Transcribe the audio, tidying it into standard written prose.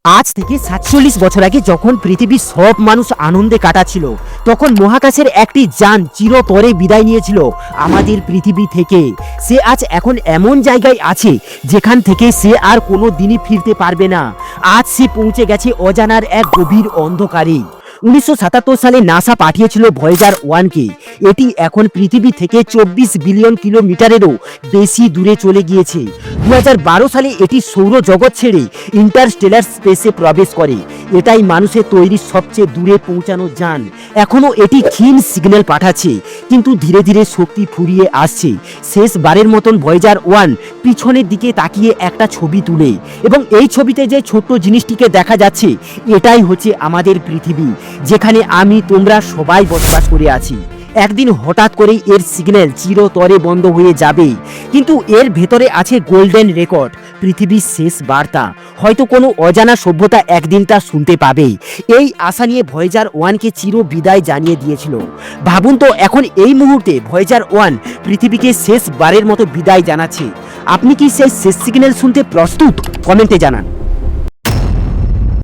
আজ থেকে ৪৭ বছর আগে যখন পৃথিবীর সব মানুষ আনন্দে কাটাচ্ছিল, তখন মহাকাশের একটি যান চিরতরে বিদায় নিয়েছিল আমাদের পৃথিবী থেকে। সে আজ এখন এমন জায়গায় আছে যেখান থেকে সে আর কোনো দিনই ফিরতে পারবে না। আজ সে পৌঁছে গেছে অজানার এক গভীর অন্ধকারে। 1977 সালে নাসা পাঠিয়েছিল ভয়েজার 1কে। এটি এখন পৃথিবী থেকে 24 বিলিয়ন কিলোমিটারেরও বেশি দূরে চলে গিয়েছে। 2012 সালে এটি সৌরজগৎ ছেড়ে ইন্টারস্টেলার স্পেসে প্রবেশ করে। এটাই মানুষের তৈরি সবচেয়ে দূরে পৌঁছানো যান। এখনও এটি ক্ষীণ সিগন্যাল পাঠাচ্ছে, কিন্তু ধীরে ধীরে শক্তি ফুরিয়ে আসছে। শেষবারের মতন ভয়েজার 1 পিছনের দিকে তাকিয়ে একটা ছবি তুলে, এবং এই ছবিতে যে ছোট্ট জিনিসটিকে দেখা যাচ্ছে, এটাই হচ্ছে আমাদের পৃথিবী, যেখানে আমি তোমরা সবাই বসবাস করে আছি। একদিন হঠাৎ করেই এর সিগন্যাল চিরতরে বন্ধ হয়ে যাবে, কিন্তু এর ভেতরে আছে গোল্ডেন রেকর্ড, পৃথিবীর শেষ বার্তা। হয়তো কোনো অজানা সভ্যতা একদিন তা শুনতে পাবে। এই আশা নিয়ে ভয়েজার 1কে চির বিদায় জানিয়ে দিয়েছিল। ভাবুন তো, এখন এই মুহূর্তে ভয়েজার 1 পৃথিবীকে শেষবারের মতো বিদায় জানাচ্ছে। আপনি কি সেই শেষ সিগন্যাল শুনতে প্রস্তুত? কমেন্টে জানান।